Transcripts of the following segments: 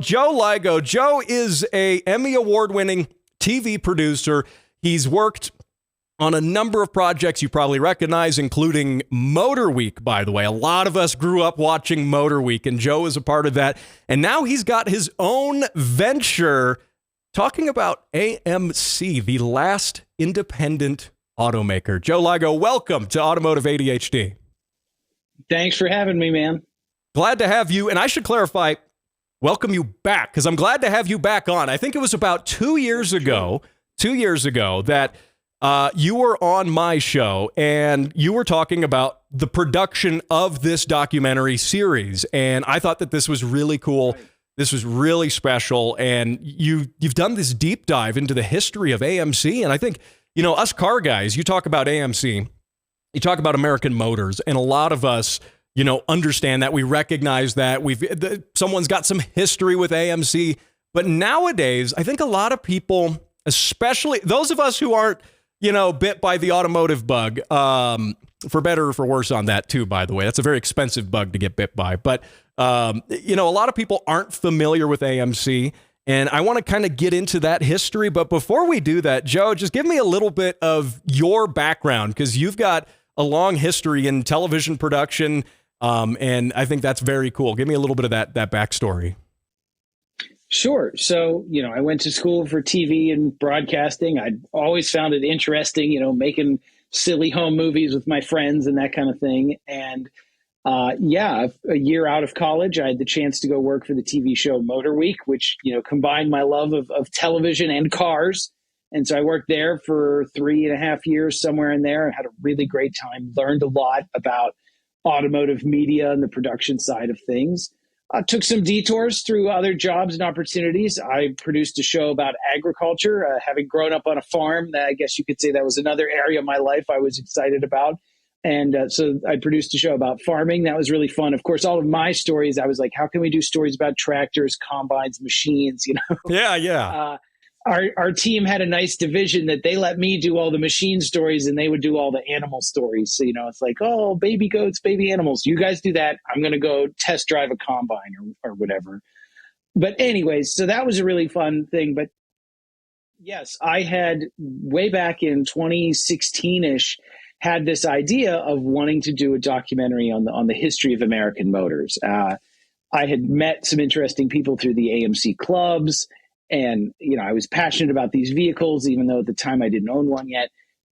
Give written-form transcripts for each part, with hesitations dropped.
Joe Ligo. Joe is a Emmy award-winning TV producer. He's worked on a number of projects you probably recognize, including Motor Week, by the way. A lot of us grew up watching Motor Week, and Joe is a part of that. And now he's got his own venture talking about AMC, the Last Independent Automaker. Joe Ligo, welcome to Automotive ADHD. Thanks for having me, man. Glad to have you. And I should clarify, welcome you back, because I'm glad to have you back on. I think it was about 2 years ago that you were on my show and you were talking about the production of this documentary series. And I thought that this was really cool. This was really special. And you've done this deep dive into the history of AMC. And I think, you know, us car guys, you talk about AMC, you talk about American Motors, and a lot of us, you know, understand that. We recognize that someone's got some history with AMC. But nowadays, I think a lot of people, especially those of us who aren't, you know, bit by the automotive bug, for better or for worse on that too, by the way. That's a very expensive bug to get bit by. But, you know, a lot of people aren't familiar with AMC. And I want to kind of get into that history. But before we do that, Joe, just give me a little bit of your background, because you've got a long history in television production. And I think that's very cool. Give me a little bit of that backstory. Sure. So, you know, I went to school for TV and broadcasting. I always found it interesting, you know, making silly home movies with my friends and that kind of thing. And a year out of college, I had the chance to go work for the TV show Motor Week, which, you know, combined my love of television and cars. And so I worked there for 3.5 years, somewhere in there. I had a really great time, learned a lot about automotive media and the production side of things. Took some detours through other jobs and opportunities. I produced a show about agriculture, having grown up on a farm. I guess you could say that was another area of my life I was excited about. And so I produced a show about farming. That was really fun. Of course, all of my stories, I was like, how can we do stories about tractors, combines, machines, you know? Yeah. Our team had a nice division that they let me do all the machine stories and they would do all the animal stories. So, you know, it's like, oh, baby goats, baby animals. You guys do that. I'm going to go test drive a combine or whatever. But anyways, so that was a really fun thing. But yes, I had way back in 2016-ish had this idea of wanting to do a documentary on the history of American motors. I had met some interesting people through the AMC clubs. And, you know, I was passionate about these vehicles, even though at the time I didn't own one yet.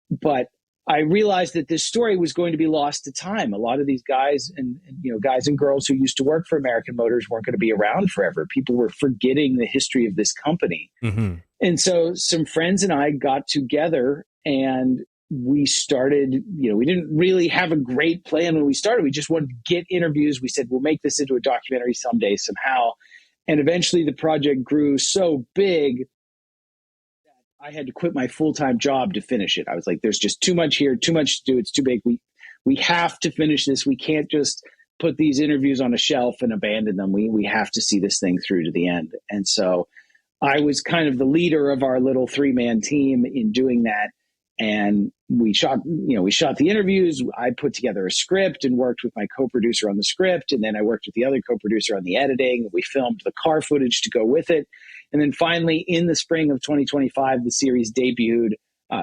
But I realized that this story was going to be lost to time. A lot of these guys and you know, guys and girls who used to work for American Motors weren't going to be around forever. People were forgetting the history of this company. Mm-hmm. And so some friends and I got together and we started, you know, we didn't really have a great plan when we started. We just wanted to get interviews. We said, we'll make this into a documentary someday, somehow. And eventually the project grew so big that I had to quit my full-time job to finish it. I was like, there's just too much here, too much to do. It's too big. We have to finish this. We can't just put these interviews on a shelf and abandon them. We have to see this thing through to the end. And so I was kind of the leader of our little 3-man team in doing that. And we shot the interviews. I put together a script and worked with my co-producer on the script. And then I worked with the other co-producer on the editing. We filmed the car footage to go with it. And then finally, in the spring of 2025, the series debuted.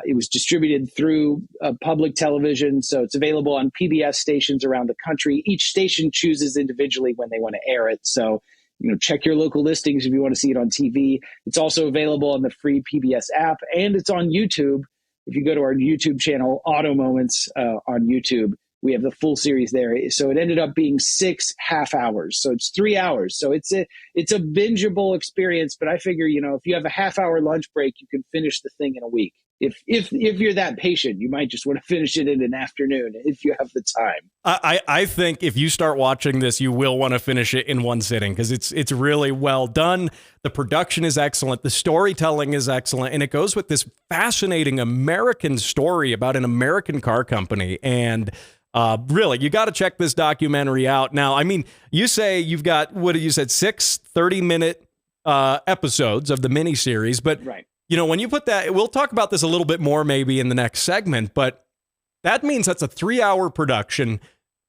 It was distributed through public television. So it's available on PBS stations around the country. Each station chooses individually when they want to air it. So, you know, check your local listings if you want to see it on TV. It's also available on the free PBS app, and it's on YouTube. If you go to our YouTube channel, Auto Moments on YouTube, we have the full series there. So it ended up being 6 half hours. So it's 3 hours. So it's a bingeable experience. But I figure, you know, if you have a half-hour lunch break, you can finish the thing in a week. If you're that patient, you might just want to finish it in an afternoon if you have the time. I think if you start watching this, you will want to finish it in one sitting, because it's really well done. The production is excellent. The storytelling is excellent. And it goes with this fascinating American story about an American car company. And really, you got to check this documentary out. Now, I mean, you say you've got, what you said, 6 30-minute episodes of the miniseries, but right. You know, when you put that, we'll talk about this a little bit more maybe in the next segment, but that means that's a 3-hour production.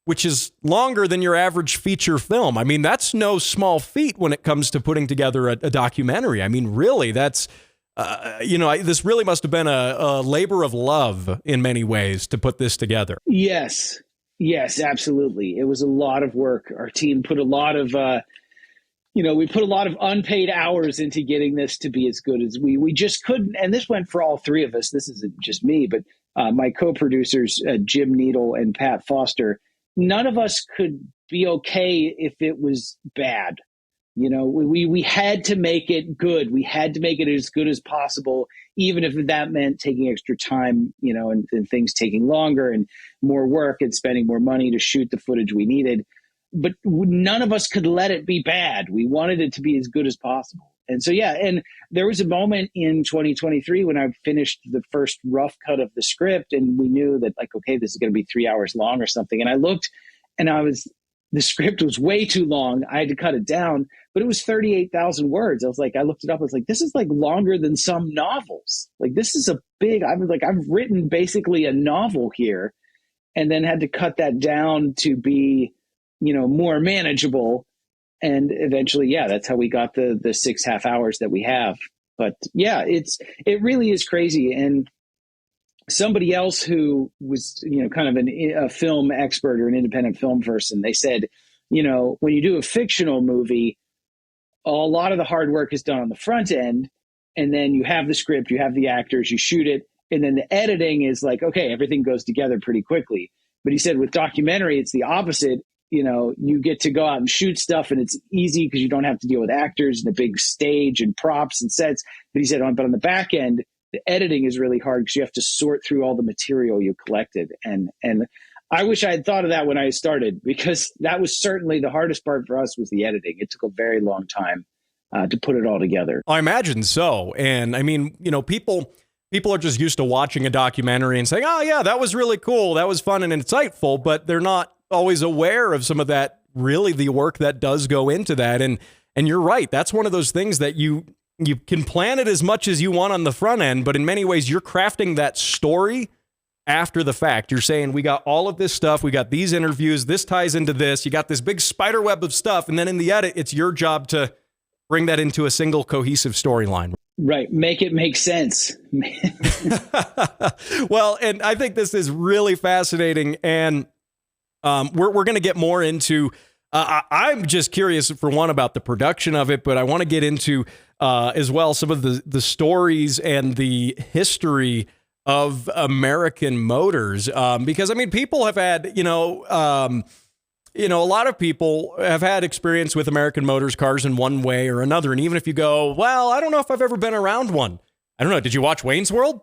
which is longer than your average feature film. I mean, that's no small feat when it comes to putting together a documentary. I mean, really, that's, this really must have been a labor of love in many ways to put this together. Yes. Yes, absolutely. It was a lot of work. Our team put a lot of, we put a lot of unpaid hours into getting this to be as good as we just couldn't. And this went for all three of us. This isn't just me, but my co-producers, Jim Needle and Pat Foster, none of us could be okay if it was bad. We had to make it good. We had to make it as good as possible, even if that meant taking extra time, and things taking longer and more work and spending more money to shoot the footage we needed. But none of us could let it be bad. We wanted it to be as good as possible. And so, yeah, and there was a moment in 2023 when I finished the first rough cut of the script, and we knew that, like, okay, this is going to be 3 hours long or something. And I looked, and the script was way too long. I had to cut it down, but it was 38,000 words. I looked it up. I was like, this is like longer than some novels. Like, this is I've written basically a novel here, and then had to cut that down to be, more manageable. And eventually, yeah, that's how we got the 6.5 hours that we have. But yeah, it really is crazy. And somebody else who was, kind of a film expert or an independent film person, they said, when you do a fictional movie, a lot of the hard work is done on the front end. And then you have the script, you have the actors, you shoot it. And then the editing is like, okay, everything goes together pretty quickly. But he said with documentary, it's the opposite. You get to go out and shoot stuff, and it's easy because you don't have to deal with actors and a big stage and props and sets. But he said, but on the back end, the editing is really hard because you have to sort through all the material you collected. And I wish I had thought of that when I started, because that was certainly the hardest part for us, was the editing. It took a very long time to put it all together. I imagine so. And I mean, people are just used to watching a documentary and saying, oh yeah, that was really cool, that was fun and insightful, but they're not always aware of some of that, really the work that does go into that. And you're right. That's one of those things that you can plan it as much as you want on the front end, but in many ways you're crafting that story after the fact. You're saying, we got all of this stuff, we got these interviews, this ties into this, you got this big spider web of stuff. And then in the edit, it's your job to bring that into a single cohesive storyline. Right. Make it make sense. Well, and I think this is really fascinating. And we're going to get more into, I'm just curious, for one, about the production of it, but I want to get into as well some of the stories and the history of American motors. Because, I mean, people have had, a lot of people have had experience with American Motors cars in one way or another. And even if you go, well, I don't know if I've ever been around one. I don't know. Did you watch Wayne's World?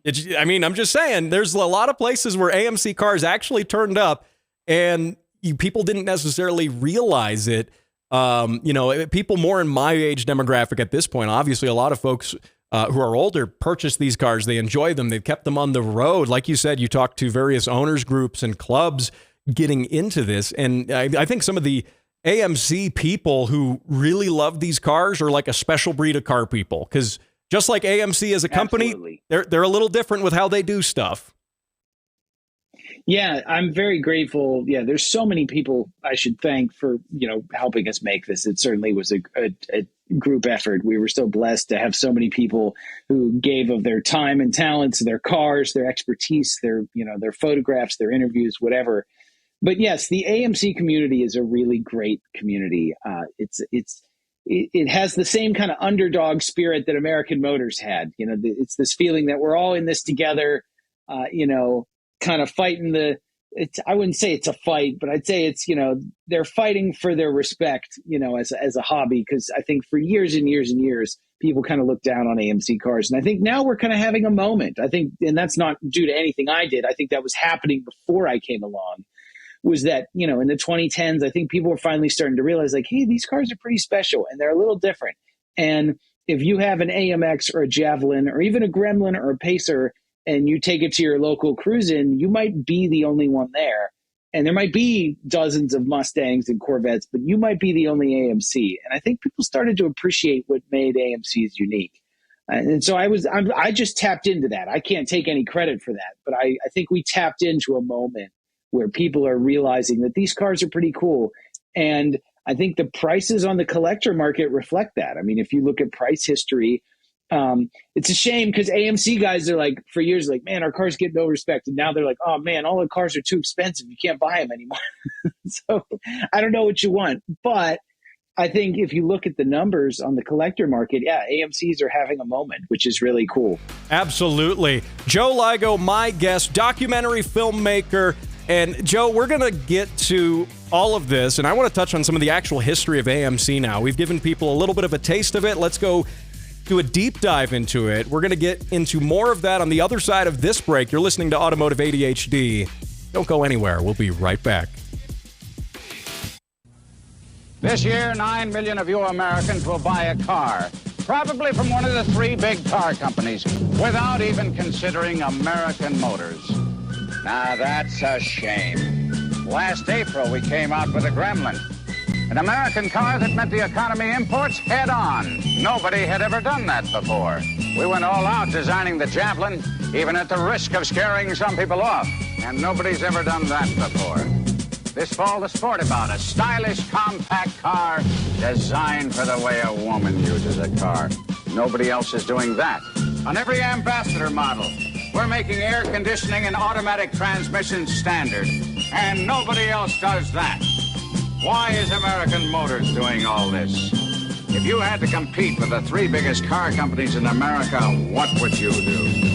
I'm just saying, there's a lot of places where AMC cars actually turned up, and people didn't necessarily realize it. People more in my age demographic at this point, obviously a lot of folks who are older purchase these cars. They enjoy them. They've kept them on the road. Like you said, you talk to various owners groups and clubs getting into this. And I think some of the AMC people who really love these cars are like a special breed of car people, because just like AMC as a company, Absolutely. they're a little different with how they do stuff. Yeah, I'm very grateful. Yeah, there's so many people I should thank for, helping us make this. It certainly was a group effort. We were so blessed to have so many people who gave of their time and talents, their cars, their expertise, their photographs, their interviews, whatever. But yes, the AMC community is a really great community. It has the same kind of underdog spirit that American Motors had. It's this feeling that we're all in this together, kind of fighting I wouldn't say it's a fight, but I'd say it's, they're fighting for their respect, as a hobby. Because I think for years and years and years, people kind of looked down on AMC cars. And I think now we're kind of having a moment. I think, and that's not due to anything I did. I think that was happening before I came along, was that, in the 2010s, I think people were finally starting to realize, like, hey, these cars are pretty special and they're a little different. And if you have an AMX or a Javelin or even a Gremlin or a Pacer, and you take it to your local cruise-in, you might be the only one there. And there might be dozens of Mustangs and Corvettes, but you might be the only AMC. And I think people started to appreciate what made AMCs unique. And so I just tapped into that. I can't take any credit for that, but I think we tapped into a moment where people are realizing that these cars are pretty cool. And I think the prices on the collector market reflect that. I mean, if you look at price history, it's a shame because AMC guys are like, for years, like, man, our cars get no respect. And now they're like, oh man, all the cars are too expensive. You can't buy them anymore. So I don't know what you want. But I think if you look at the numbers on the collector market, yeah, AMCs are having a moment, which is really cool. Absolutely. Joe Ligo, my guest, documentary filmmaker. And Joe, we're going to get to all of this, and I want to touch on some of the actual history of AMC now. We've given people a little bit of a taste of it. Let's go do a deep dive into it. We're going to get into more of that on the other side of this break. You're listening to Automotive ADHD. Don't go anywhere. We'll be right back. This year, 9 million of you Americans will buy a car, probably from one of the three big car companies, without even considering American Motors. Now, that's a shame. Last April, we came out with a Gremlin, an American car that met the economy imports head-on. Nobody had ever done that before. We went all out designing the Javelin, even at the risk of scaring some people off, and nobody's ever done that before. This fall, the Sportabout, a stylish, compact car designed for the way a woman uses a car. Nobody else is doing that. On every Ambassador model, we're making air conditioning and automatic transmission standard, and nobody else does that. Why is American Motors doing all this? If you had to compete with the three biggest car companies in America, what would you do?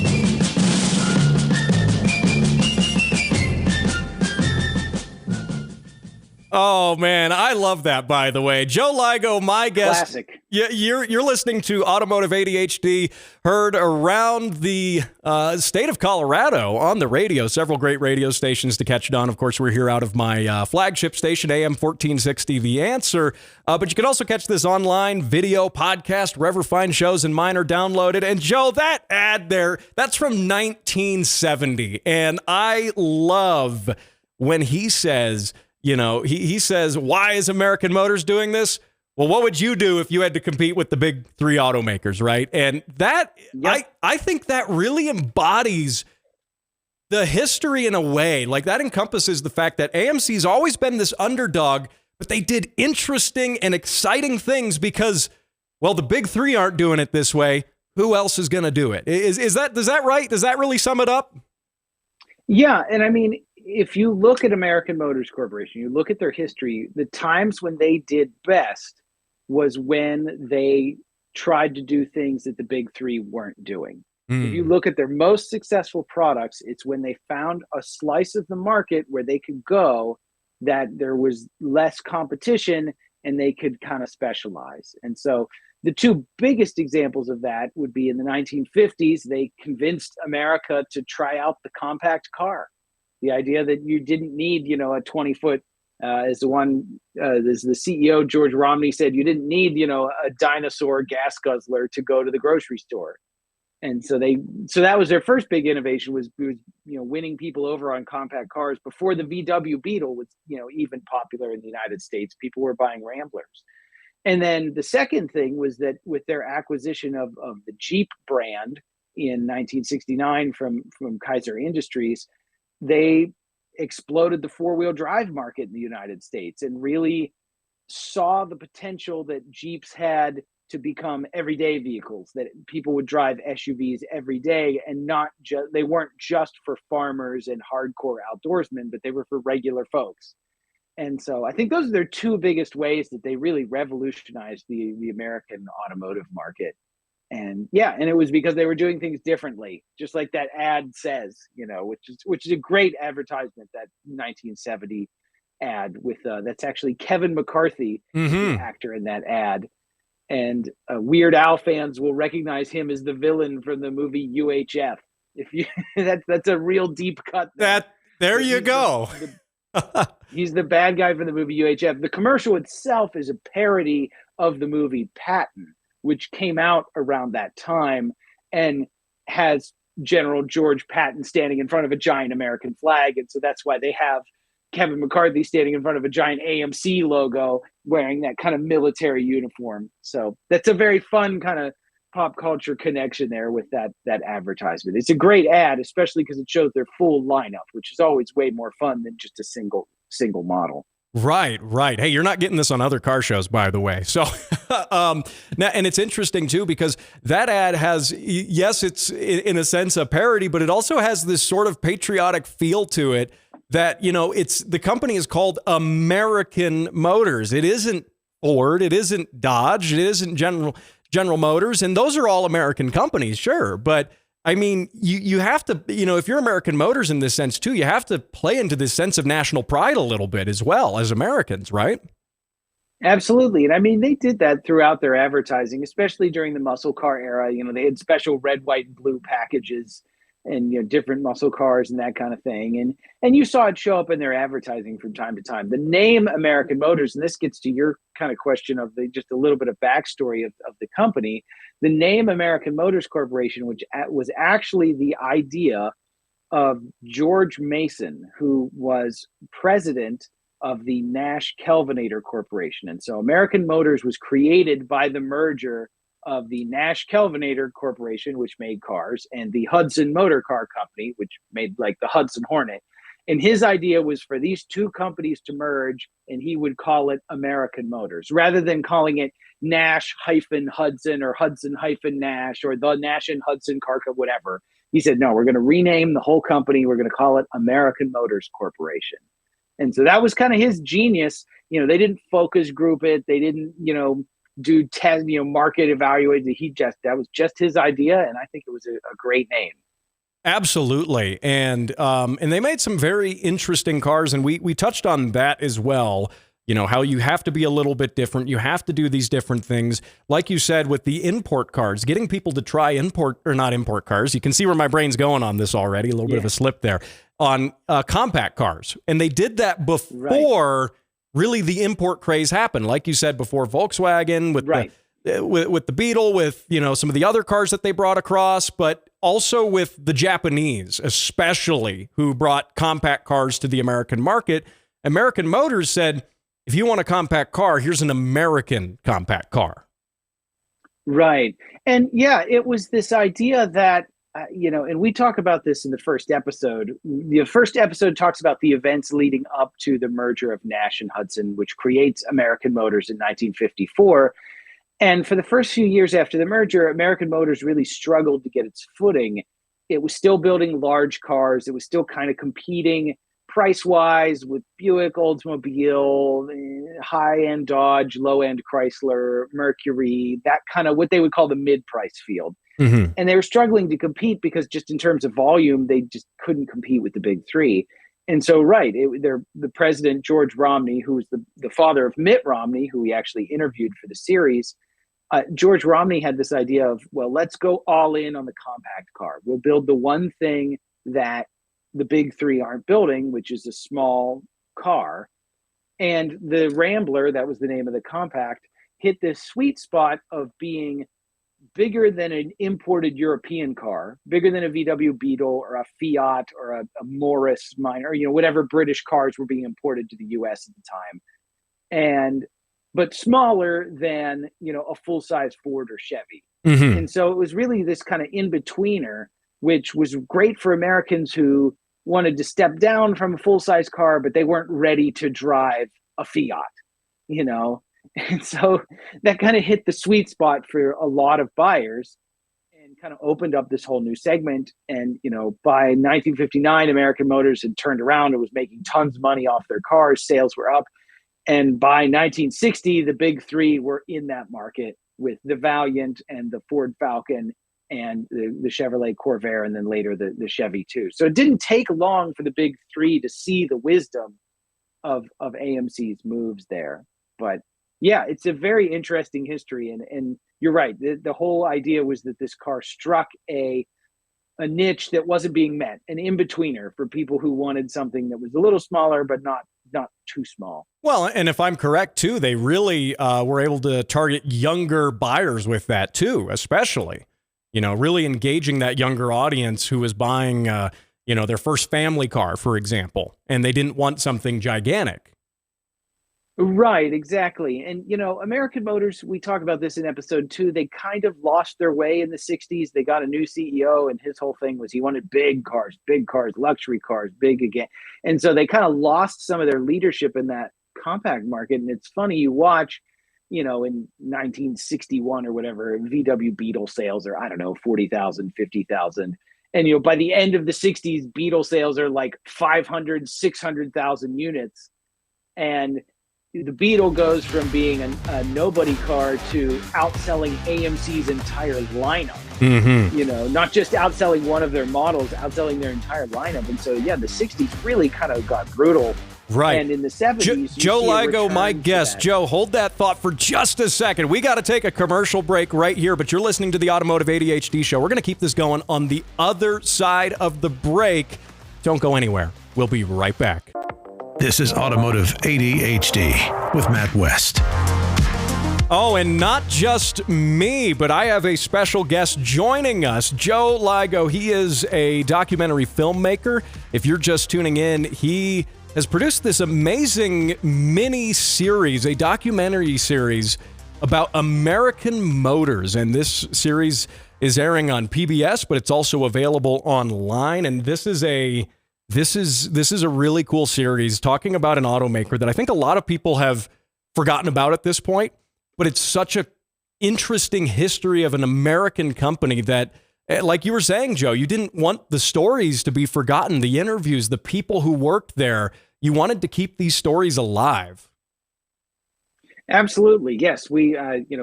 Oh, man, I love that, by the way. Joe Ligo, my guest. Classic. You're listening to Automotive ADHD, heard around the state of Colorado on the radio. Several great radio stations to catch it on. Of course, we're here out of my flagship station, AM 1460, The Answer. But you can also catch this online, video, podcast, wherever fine shows and mine are downloaded. And Joe, that ad there, that's from 1970. And I love when he says... You know, he says, why is American Motors doing this? Well, what would you do if you had to compete with the big three automakers, right? And that, yep. I think that really embodies the history in a way. Like, that encompasses the fact that AMC's always been this underdog, but they did interesting and exciting things because, well, the big three aren't doing it this way. Who else is going to do it? Is that right? Does that really sum it up? Yeah, and I mean, if you look at American Motors Corporation, you look at their history, the times when they did best was when they tried to do things that the big three weren't doing. If you look at their most successful products, it's when they found a slice of the market where they could go that there was less competition and they could kind of specialize. And so the two biggest examples of that would be in the 1950s, they convinced America to try out the compact car. The idea that you didn't need, a 20-foot, as the CEO, George Romney, said, you didn't need, a dinosaur gas guzzler to go to the grocery store. And so that was their first big innovation was winning people over on compact cars before the VW Beetle was, even popular in the United States. People were buying Ramblers. And then the second thing was that with their acquisition of the Jeep brand in 1969 from Kaiser Industries, they exploded the four-wheel drive market in the United States and really saw the potential that Jeeps had to become everyday vehicles, that people would drive SUVs every day and they weren't just for farmers and hardcore outdoorsmen, but they were for regular folks. And so I think those are their two biggest ways that they really revolutionized the American automotive market. And yeah, and it was because they were doing things differently, just like that ad says, which is a great advertisement, that 1970 ad with that's actually Kevin McCarthy, the actor in that ad. And Weird Al fans will recognize him as the villain from the movie UHF. If you that's a real deep cut. There you go. He's the bad guy from the movie UHF. The commercial itself is a parody of the movie Patton, which came out around that time and has General George Patton standing in front of a giant American flag. And so that's why they have Kevin McCarthy standing in front of a giant AMC logo wearing that kind of military uniform. So that's a very fun kind of pop culture connection there with that advertisement. It's a great ad, especially because it shows their full lineup, which is always way more fun than just a single model. Right. Hey, you're not getting this on other car shows, by the way. So, now, and it's interesting too, because that ad has, yes, it's in a sense a parody, but it also has this sort of patriotic feel to it that, the company is called American Motors. It isn't Ford. It isn't Dodge. It isn't General Motors. And those are all American companies, sure. But I mean, you have to, if you're American Motors in this sense too, you have to play into this sense of national pride a little bit as well as Americans, right? Absolutely. And I mean, they did that throughout their advertising, especially during the muscle car era. They had special red, white, and blue packages and, different muscle cars and that kind of thing. And you saw it show up in their advertising from time to time. The name American Motors, and this gets to your kind of question of just a little bit of backstory of the company. The name American Motors Corporation, which was actually the idea of George Mason, who was president of the Nash Kelvinator Corporation. And so American Motors was created by the merger of the Nash Kelvinator Corporation, which made cars, and the Hudson Motor Car Company, which made like the Hudson Hornet. And his idea was for these two companies to merge, and he would call it American Motors, rather than calling it Nash-Hudson or Hudson-Nash or the Nash and Hudson Car Company, whatever. He said, no, we're going to rename the whole company. We're going to call it American Motors Corporation. And so that was kind of his genius. They didn't focus group it. They didn't, do test, market evaluate. That was just his idea. And I think it was a great name. Absolutely. And they made some very interesting cars. And we touched on that as well. How you have to be a little bit different. You have to do these different things. Like you said, with the import cars, getting people to try not import cars. You can see where my brain's going on this already. A little bit of a slip there on compact cars. And they did that before really the import craze happened. Like you said, before Volkswagen with with the Beetle, with, some of the other cars that they brought across, but also with the Japanese, especially, who brought compact cars to the American market. American Motors said, if you want a compact car, here's an American compact car. Right. And it was this idea that, and we talk about this in the first episode. The first episode talks about the events leading up to the merger of Nash and Hudson, which creates American Motors in 1954. And for the first few years after the merger, American Motors really struggled to get its footing. It was still building large cars. It was still kind of competing price-wise with Buick, Oldsmobile, high-end Dodge, low-end Chrysler, Mercury, that kind of what they would call the mid-price field. Mm-hmm. And they were struggling to compete because just in terms of volume, they just couldn't compete with the big three. And so, the president, George Romney, who was the father of Mitt Romney, who we actually interviewed for the series, George Romney had this idea of, well, let's go all in on the compact car. We'll build the one thing that the big three aren't building, which is a small car. And the Rambler, that was the name of the compact, hit this sweet spot of being bigger than an imported European car, bigger than a VW Beetle or a Fiat or a Morris Minor, whatever British cars were being imported to the US at the time. But smaller than, a full-size Ford or Chevy. Mm-hmm. And so it was really this kind of in-betweener, which was great for Americans who wanted to step down from a full-size car, but they weren't ready to drive a Fiat, And so that kind of hit the sweet spot for a lot of buyers and kind of opened up this whole new segment. And, by 1959, American Motors had turned around and was making tons of money off their cars. Sales were up. And by 1960, the big three were in that market with the Valiant and the Ford Falcon and the Chevrolet Corvair, and then later the Chevy too. So it didn't take long for the big three to see the wisdom of AMC's moves there. But it's a very interesting history. And you're right. The whole idea was that this car struck a niche that wasn't being met, an in-betweener for people who wanted something that was a little smaller, but not too small. Well, and if I'm correct too, they really were able to target younger buyers with that too, especially, really engaging that younger audience who was buying, their first family car, for example, and they didn't want something gigantic. Right, exactly. And American Motors, we talk about this in episode 2, they kind of lost their way in the 60s. They got a new CEO and his whole thing was he wanted big cars, luxury cars, big again. And so they kind of lost some of their leadership in that compact market. And it's funny, you watch, in 1961 or whatever, VW Beetle sales are, I don't know, 40,000, 50,000. And by the end of the 60s, Beetle sales are like 500, 600,000 units. And the Beetle goes from being a nobody car to outselling AMC's entire lineup. Not just outselling one of their models, outselling their entire lineup. And so, yeah, the 60s really kind of got brutal. Right. And in the 70s, Joe Ligo, my guest. Joe, hold that thought for just a second. We got to take a commercial break right here, but you're listening to the Automotive ADHD show. We're going to keep this going on the other side of the break. Don't go anywhere. We'll be right back. This is Automotive ADHD with Matt West. Oh, and not just me, but I have a special guest joining us, Joe Ligo. He is a documentary filmmaker. If you're just tuning in, he has produced this amazing mini-series, a documentary series about American Motors. And this series is airing on PBS, but it's also available online. And this is a really cool series talking about an automaker that I think a lot of people have forgotten about at this point, but it's such a interesting history of an American company that, like you were saying, Joe, you didn't want the stories to be forgotten, the interviews, the people who worked there. You wanted to keep these stories alive. Absolutely. Yes. We,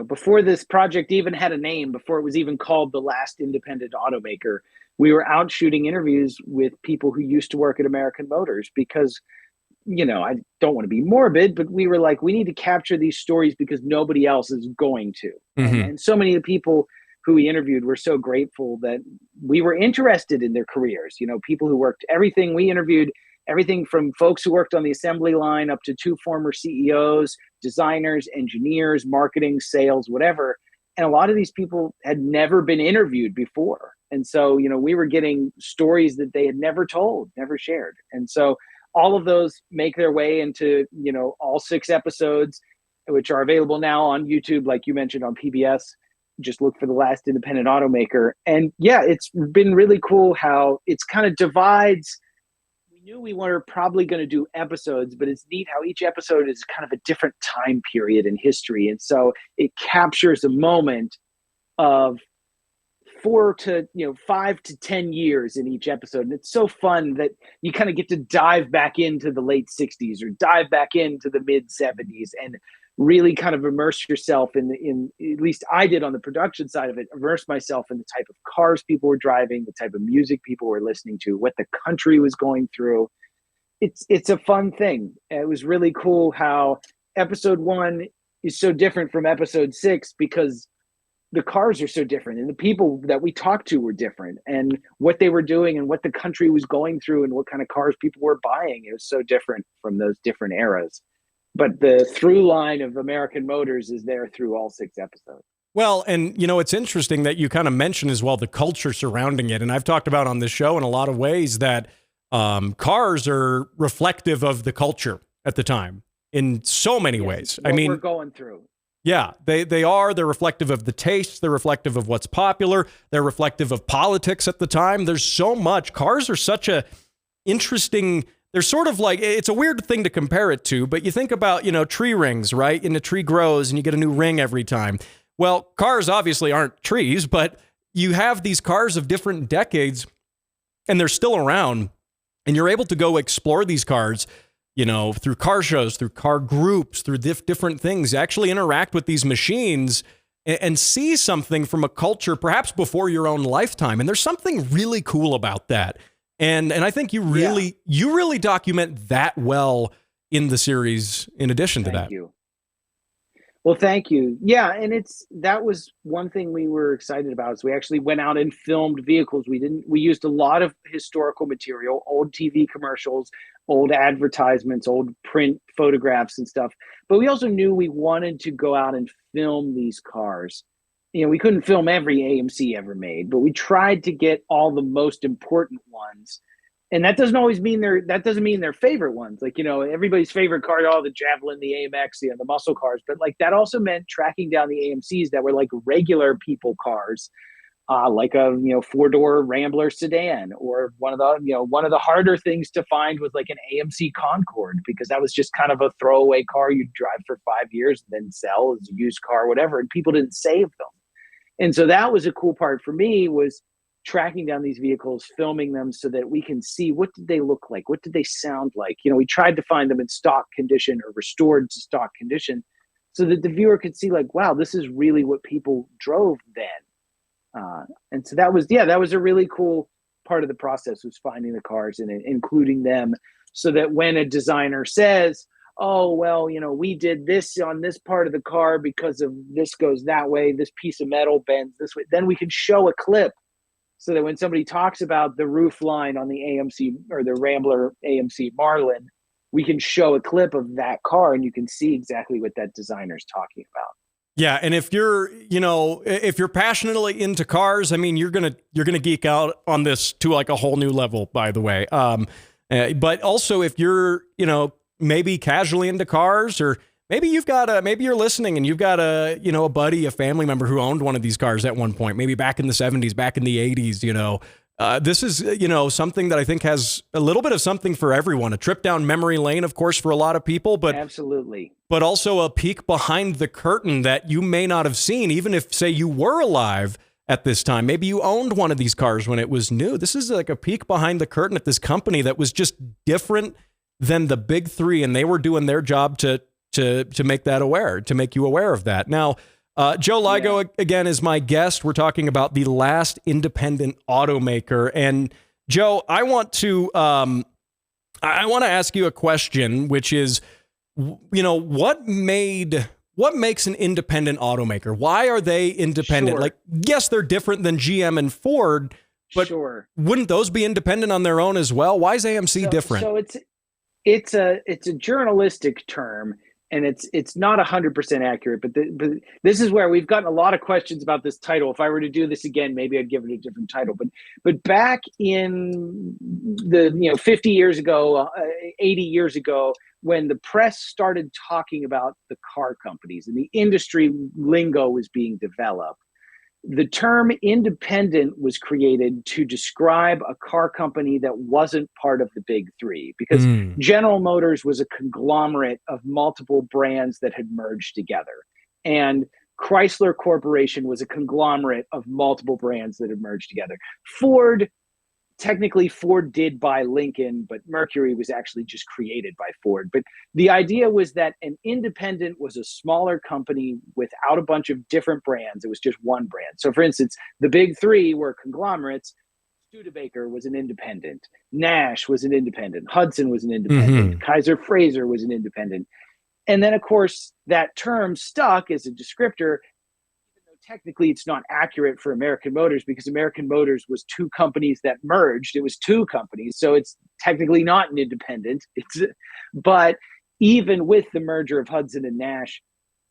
before this project even had a name, before it was even called the Last Independent Automaker, we were out shooting interviews with people who used to work at American Motors because, I don't want to be morbid, but we were like, we need to capture these stories because nobody else is going to. And so many of the people who we interviewed were so grateful that we were interested in their careers. People who worked everything we interviewed, everything from folks who worked on the assembly line up to 2 former CEOs, designers, engineers, marketing, sales, whatever. And a lot of these people had never been interviewed before. And so, we were getting stories that they had never told, never shared. And so all of those make their way into, all 6 episodes, which are available now on YouTube, like you mentioned, on PBS. Just look for the Last Independent Automaker. And yeah, it's been really cool how it's kind of divides. We knew we were probably going to do episodes, but it's neat how each episode is kind of a different time period in history. And so it captures a moment of 5 to 10 years in each episode. And it's so fun that you kind of get to dive back into the late 60s or dive back into the mid 70s and really kind of immerse yourself in at least I did on the production side of it, immerse myself in the type of cars people were driving, the type of music people were listening to, what the country was going through. It's a fun thing. It was really cool how episode 1 is so different from episode 6 because the cars are so different and the people that we talked to were different and what they were doing and what the country was going through and what kind of cars people were buying. It was so different from those different eras. But the through line of American Motors is there through all 6 episodes. Well, and it's interesting that you kind of mentioned as well the culture surrounding it. And I've talked about on this show in a lot of ways that cars are reflective of the culture at the time in so many ways. What we're going through. Yeah, they are. They're reflective of the tastes. They're reflective of what's popular. They're reflective of politics at the time. There's so much. Cars are such a interesting. They're sort of like, it's a weird thing to compare it to, but you think about, tree rings, right? And a tree grows and you get a new ring every time. Well, cars obviously aren't trees, but you have these cars of different decades and they're still around and you're able to go explore these cars, through car shows, through car groups, through different things, actually interact with these machines and see something from a culture perhaps before your own lifetime. And there's something really cool about that. And I think you really document that well in the series in addition to that. Thank you. Well, thank you. Yeah, and that was one thing we were excited about is we actually went out and filmed vehicles. We used a lot of historical material, old TV commercials, old advertisements, old print photographs and stuff. But we also knew we wanted to go out and film these cars. We couldn't film every AMC ever made, but we tried to get all the most important ones And that doesn't always mean their favorite ones. Like, everybody's favorite car, the Javelin, the AMX, the muscle cars. But like that also meant tracking down the AMCs that were like regular people cars, like a 4-door Rambler sedan, or one of the harder things to find was like an AMC Concorde, because that was just kind of a throwaway car you'd drive for 5 years and then sell as a used car, whatever, and people didn't save them. And so that was a cool part for me, was tracking down these vehicles, filming them so that we can see what did they look like, what did they sound like. We tried to find them in stock condition or restored to stock condition, so that the viewer could see like, wow, this is really what people drove then. And so that was a really cool part of the process, was finding the cars and including them, so that when a designer says, oh, well, we did this on this part of the car because of this goes that way, this piece of metal bends this way, then we can show a clip, so that when somebody talks about the roof line on the AMC or the Rambler AMC Marlin, we can show a clip of that car and you can see exactly what that designer's talking about. Yeah, and if you're passionately into cars, I mean, you're gonna geek out on this to like a whole new level, by the way. But also, if you're maybe casually into cars, or maybe you're listening and you've got a buddy, a family member who owned one of these cars at one point, maybe back in the 70s, back in the 80s. This is something that I think has a little bit of something for everyone. A trip down memory lane, of course, for a lot of people, but absolutely. But also a peek behind the curtain that you may not have seen, even if, say, you were alive at this time. Maybe you owned one of these cars when it was new. This is like a peek behind the curtain at this company that was just different than the big three, and they were doing their job to make you aware of that. Now, Joe Ligo again is my guest. We're talking about the Last Independent Automaker, and Joe, I want to ask you a question, which is, what makes an independent automaker? Why are they independent? Sure. Like, yes, they're different than GM and Ford, but sure, wouldn't those be independent on their own as well? Why is AMC different? So it's a journalistic term, and it's not 100% accurate, but this is where we've gotten a lot of questions about this title. If I were to do this again, maybe I'd give it a different title. But back in the 50 years ago, 80 years ago, when the press started talking about the car companies and the industry lingo was being developed, the term independent was created to describe a car company that wasn't part of the big three, because General Motors was a conglomerate of multiple brands that had merged together. And Chrysler Corporation was a conglomerate of multiple brands that had merged together. Technically, Ford did buy Lincoln, but Mercury was actually just created by Ford. But the idea was that an independent was a smaller company without a bunch of different brands. It was just one brand. So, for instance, the big three were conglomerates. Studebaker was an independent. Nash was an independent. Hudson was an independent. Kaiser Frazer was an independent. And then, of course, that term stuck as a descriptor. Technically, it's not accurate for American Motors, because American Motors was two companies that merged. It was two companies, so it's technically not an independent. But even with the merger of Hudson and Nash,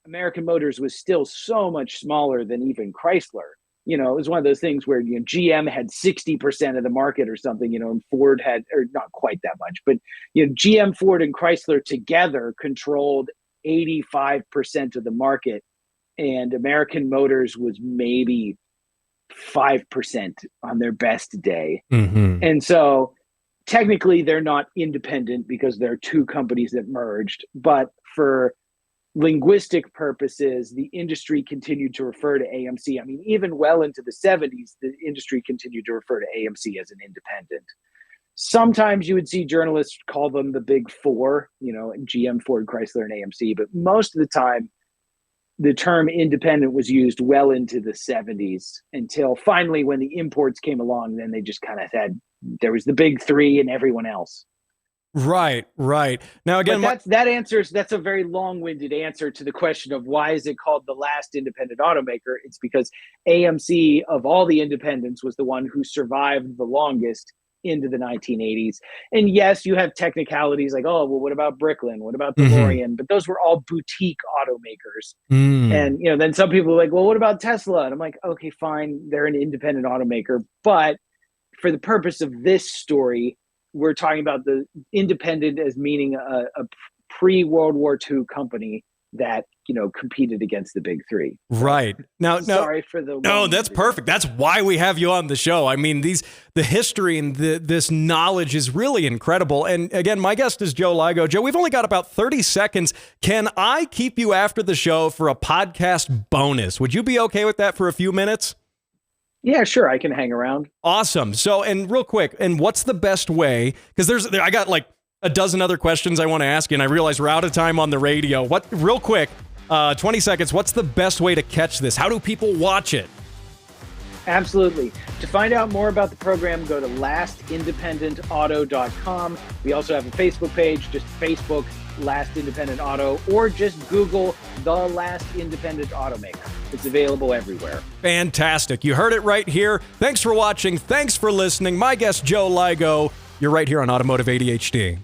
American Motors was still so much smaller than even Chrysler. It was one of those things where GM had 60% of the market or something, and Ford had, or not quite that much, but GM, Ford, and Chrysler together controlled 85% of the market. And American Motors was maybe 5% on their best day. And so technically they're not independent because they're two companies that merged. But for linguistic purposes, the industry continued to refer to AMC. I mean, even well into the 70s, the industry continued to refer to AMC as an independent. Sometimes you would see journalists call them the big four, GM, Ford, Chrysler, and AMC. But most of the time, the term independent was used well into the 70s, until finally when the imports came along, then they just kind of said there was the big three and everyone else. Right. Now, again, that's a very long-winded answer to the question of why is it called the Last Independent Automaker. It's because AMC, of all the independents, was the one who survived the longest into the 1980s. And yes, you have technicalities like, oh, well, what about Bricklin? What about DeLorean? But those were all boutique automakers. And, then some people are like, well, what about Tesla? And I'm like, okay, fine. They're an independent automaker. But for the purpose of this story, we're talking about the independent as meaning a pre-World War II company that, competed against the big three. Right. Now, sorry for the... No, that's perfect. That's why we have you on the show. I mean, the history and this knowledge is really incredible. And again, my guest is Joe Ligo. Joe, we've only got about 30 seconds. Can I keep you after the show for a podcast bonus? Would you be okay with that for a few minutes? Yeah, sure. I can hang around. Awesome. So, and real quick, and what's the best way? Because I got like a dozen other questions I want to ask you, and I realize we're out of time on the radio. Real quick, 20 seconds, what's the best way to catch this? How do people watch it? Absolutely. To find out more about the program, go to lastindependentauto.com. We also have a Facebook page, just Facebook Last Independent Auto, or just Google the Last Independent Automaker. It's available everywhere. Fantastic. You heard it right here. Thanks for watching. Thanks for listening. My guest, Joe Ligo. You're right here on Automotive ADHD.